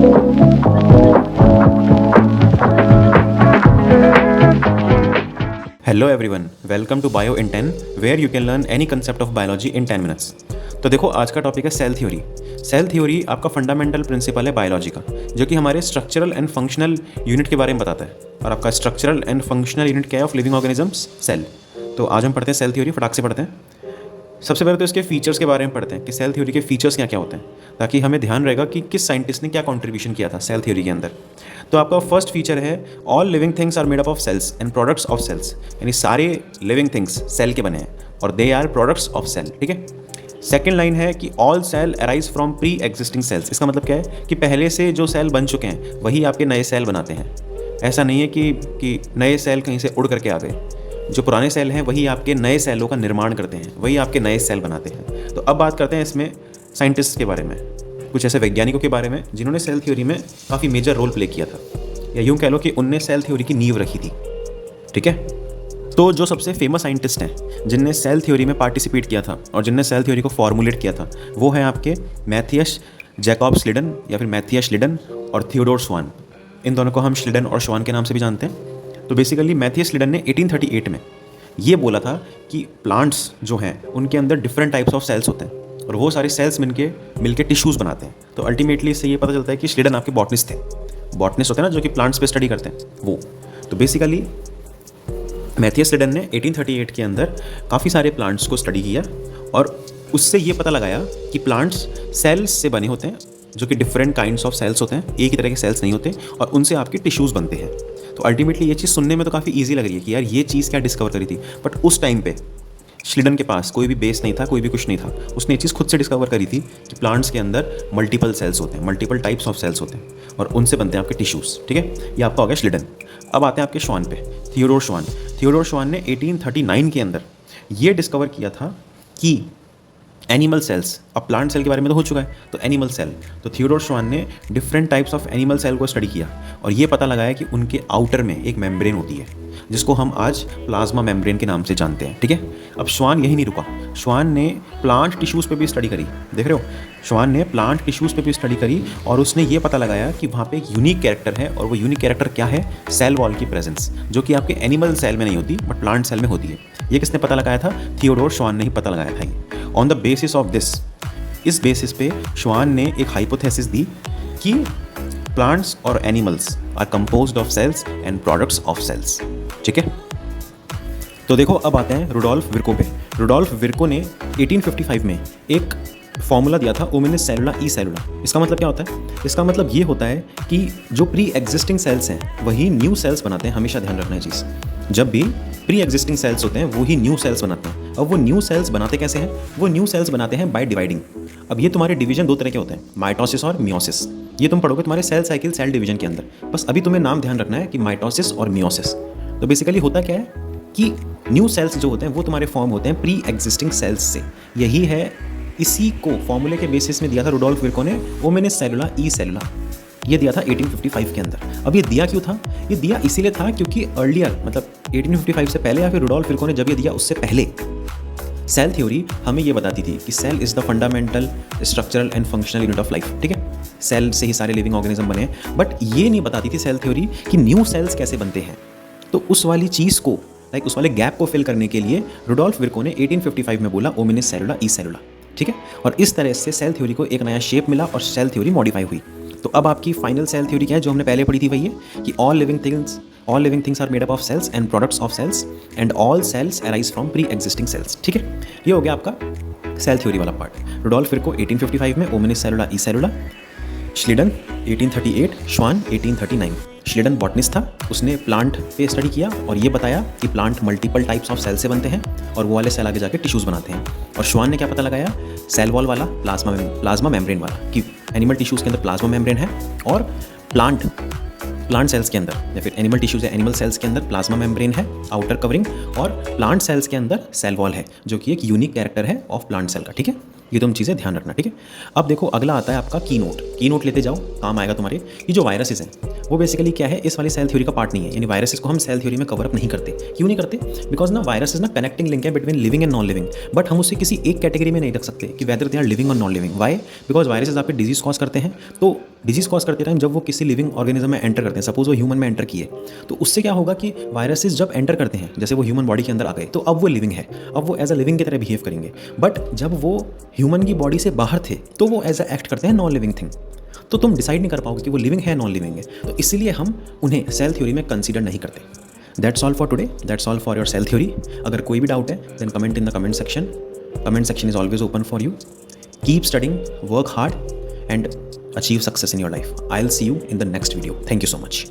Hello everyone, welcome to bio in 10 where you can learn any concept of biology in 10 minutes. तो देखो, आज का topic है cell theory. Cell theory आपका fundamental principle है biology का, जो कि हमारे स्ट्रक्चरल एंड फंक्शनल यूनिट के बारे में बताता है। और आपका स्ट्रक्चरल एंड फंक्शनल यूनिट क्या है ऑफ लिविंग ऑर्गेनिजम्स? सेल। तो आज हम पढ़ते हैं सेल थ्योरी, फटाक से पढ़ते हैं। सबसे पहले तो इसके फीचर्स के बारे में पढ़ते हैं कि सेल थ्योरी के फीचर्स क्या क्या होते हैं, ताकि हमें ध्यान रहेगा कि किस साइंटिस्ट ने क्या कंट्रीब्यूशन किया था सेल थ्योरी के अंदर। तो आपका फर्स्ट फीचर है all living things are made up of cells and products of cells, यानी सारे लिविंग थिंग्स सेल के बने हैं और they are products of cell. ठीक है। सेकेंड लाइन है कि all cell arise from pre existing cells. इसका मतलब क्या है कि पहले से जो सेल बन चुके हैं वही आपके नए सेल बनाते हैं। ऐसा नहीं है कि नए सेल कहीं से उड़ करके आ गए। जो पुराने सेल हैं वही आपके नए सेलों का निर्माण करते हैं, वही आपके नए सेल बनाते हैं। तो अब बात करते हैं इसमें साइंटिस्ट के बारे में, कुछ ऐसे वैज्ञानिकों के बारे में जिन्होंने सेल थ्योरी में काफ़ी मेजर रोल प्ले किया था, या यूँ कह लो कि उनने सेल थ्योरी की नींव रखी थी। ठीक है। तो जो सबसे फेमस साइंटिस्ट हैं जिनने सेल थ्योरी में पार्टिसिपेट किया था और जिनने सेल थ्योरी को फॉर्मुलेट किया था, वो है आपके मैथियस जैकब श्लिडन या फिर मैथियस श्लिडन और थियोडोर श्वान। इन दोनों को हम श्लिडन और श्वान के नाम से भी जानते हैं। तो बेसिकली मैथियस श्लिडन ने 1838 में ये बोला था कि प्लांट्स जो हैं उनके अंदर डिफरेंट टाइप्स ऑफ सेल्स होते हैं और वो सारे सेल्स मिलके टिश्यूज़ बनाते हैं। तो अल्टीमेटली इससे ये पता चलता है कि श्लिडन आपके बॉटनिस्ट थे। बॉटनिस्ट होते हैं ना, जो कि प्लांट्स पे स्टडी करते हैं वो। तो बेसिकली मैथियस श्लिडन ने 1838 के अंदर काफ़ी सारे प्लांट्स को स्टडी किया और उससे ये पता लगाया कि प्लांट्स सेल्स से बने होते हैं, जो कि डिफरेंट काइंड्स ऑफ सेल्स होते हैं, एक ही तरह के सेल्स नहीं होते, और उनसे आपके टिश्यूज़ बनते हैं। तो अल्टीमेटली ये चीज़ सुनने में तो काफ़ी इजी लग रही है कि यार ये चीज़ क्या डिस्कवर करी थी, बट उस टाइम पे श्लिडन के पास कोई भी बेस नहीं था, कोई भी कुछ नहीं था। उसने ये चीज़ खुद से डिस्कवर करी थी कि प्लांट्स के अंदर मल्टीपल सेल्स होते हैं, मल्टीपल टाइप्स ऑफ सेल्स होते हैं और उनसे बनते हैं आपके टिश्यूज़। ठीक है, ये आपका हो गया श्लिडन। अब आते हैं आपके श्वान पे, थियोडोर श्वान। थियोडोर श्वान ने 1839 के अंदर ये डिस्कवर किया था कि एनिमल सेल्स, अब प्लांट सेल के बारे में तो हो चुका है, तो एनिमल सेल। तो थियोडोर श्वान ने different types of animal cell को स्टडी किया और ये पता लगाया कि उनके आउटर में एक मेम्ब्रेन होती है, जिसको हम आज प्लाज्मा मेम्ब्रेन के नाम से जानते हैं। ठीक है। अब श्वान यही नहीं रुका, श्वान ने प्लांट टिश्यूज़ पे भी स्टडी करी। देख रहे हो, श्वान ने प्लांट टिश्यूज़ पे भी स्टडी करी और उसने ये पता लगाया कि वहाँ पे एक यूनिक कैरेक्टर है, और वो यूनिक कैरेक्टर क्या है? सेल वॉल की प्रेजेंस, जो कि आपके एनिमल सेल में नहीं होती बट प्लांट सेल में होती है। ये किसने पता लगाया था? थियोडोर श्वान ने ही पता लगाया था ये। On the basis of this, इस बेसिस पे श्वान ने एक हाइपोथेसिस दी कि प्लांट्स और animals are composed of cells and products of cells. ठीक है। तो देखो, अब आते हैं रुडोल्फ विर्को पे। रुडोल्फ विर्को ने 1855 में एक फॉर्मूला दिया था, ओमिनिस सेलुला ई सेलुला। इसका मतलब क्या होता है? इसका मतलब ये होता है कि जो प्री एग्जिस्टिंग सेल्स हैं वही न्यू सेल्स बनाते हैं। हमेशा ध्यान रखना है चीज़, जब भी प्री एग्जिस्टिंग सेल्स होते हैं वही न्यू सेल्स बनाते हैं। अब वो न्यू सेल्स बनाते कैसे हैं? वो न्यू सेल्स बनाते हैं बाय डिवाइडिंग। अब ये तुम्हारे डिवीजन दो तरह के होते हैं, माइटोसिस और मियोसिस। ये तुम पढ़ोगे तुम्हारे सेल साइकिल, सेल डिवीजन के अंदर। बस अभी तुम्हें नाम ध्यान रखना है कि माइटोसिस और मियोसिस। तो बेसिकली होता क्या है कि न्यू सेल्स जो होते हैं वो तुम्हारे फॉर्म होते हैं प्री एग्जिस्टिंग सेल्स से। यही है, इसी को फॉर्मूले के बेसिस में दिया था रुडोल्फ विर्को ने, ओमिनिस सेलुला ई सेलुला। ये दिया था 1855 के अंदर। अब ये दिया क्यों था? ये दिया इसीलिए था क्योंकि अर्लियर, मतलब 1855 से पहले या फिर रुडोल्फ विर्को ने जब ये दिया उससे पहले, सेल थ्योरी हमें ये बताती थी कि cell is the fundamental structural and functional unit of life. ठीक है। सेल से ही सारे लिविंग ऑर्गेनिज्म बने हैं, बट ये नहीं बताती थी सेल थ्योरी कि न्यू सेल्स कैसे बनते हैं। तो उस वाली चीज़ को, लाइक उस वाले गैप को फिल करने के लिए रुडोल्फ विर्को ने 1855 में बोला ओमिनिस सेलुला ई सेलुला। ठीक है। और इस तरह से सेल थ्योरी को एक नया शेप मिला और सेल थ्योरी मॉडिफाई हुई। तो अब आपकी फाइनल सेल थ्योरी क्या है, जो हमने पहले पढ़ी थी वही है कि all living things are made up of cells and products of cells and all cells arise from pre existing cells. ठीक है। ये हो गया आपका सेल थ्योरी वाला पार्ट। रुडोल्फ विर्को 1855 में, ओमिनिस सेलुला ई सेलुला। श्लिडन 1838, श्वान 1839। श्लिडन बॉटनिस्ट था, उसने प्लांट पे स्टडी किया और ये बताया कि plant multiple types of cell से बनते हैं और वो वाले सेल आगे जाके टिश्यूज़ बनाते हैं। और श्वान ने क्या पता लगाया? सेल वॉल वाला, प्लाज्मा मेम्ब्रेन वाला, कि एनिमल टिश्यूज़ के अंदर प्लाज्मा मेम्ब्रेन है और प्लांट सेल्स के अंदर, या फिर एनिमल टिश्यूज़ या एनिमल सेल्स के अंदर प्लाज्मा मेम्ब्रेन है, आउटर कवरिंग, और प्लांट सेल्स के अंदर सेल वॉल है, जो कि एक यूनिक कैरेक्टर है ऑफ प्लांट सेल का। ठीक है। ये तुम चीज़ें ध्यान रखना, ठीक है। अब देखो अगला आता है आपका की नोट लेते जाओ, काम आएगा तुम्हारे। ये जो वायरसेस हैं वो बेसिकली क्या है, इस वाली सेल थ्योरी का पार्ट नहीं है, यानी वायरसेस को हम सेल थ्योरी में कवर अप नहीं करते। क्यों नहीं करते? बिकॉज ना वायरसेस ना कनेक्टिंग लिंक है between living and non living, but हम उसे किसी एक कैटेगरी में नहीं रख सकते कि वेदर दे आर लिविंग और non living. Why? Because viruses आपके डिजीज कॉज करते हैं, तो डिजीज कॉज करते टाइम जब वो किसी लिविंग ऑर्गेनिज्म में एंटर करते हैं, सपोज वो ह्यूमन में एंटर किए, तो उससे क्या होगा कि वायरसेस जब एंटर करते हैं, जैसे वो ह्यूमन बॉडी के अंदर आ गए, तो अब वो लिविंग है, अब वो एज अ लिविंग की तरह बिहेव करेंगे। बट जब वो ह्यूमन की बॉडी से बाहर थे तो वो एज अ एक्ट करते हैं नॉन लिविंग थिंग। तो तुम डिसाइड नहीं कर पाओगे कि वो लिविंग है नॉन लिविंग है, तो इसीलिए हम उन्हें सेल थ्योरी में कंसीडर नहीं करते। That's all for today, that's all for your cell theory. अगर कोई भी डाउट है then comment in the comment section. Comment section is always open for you. Keep studying, work hard and achieve success in your life. I'll see you in the next video. Thank you so much.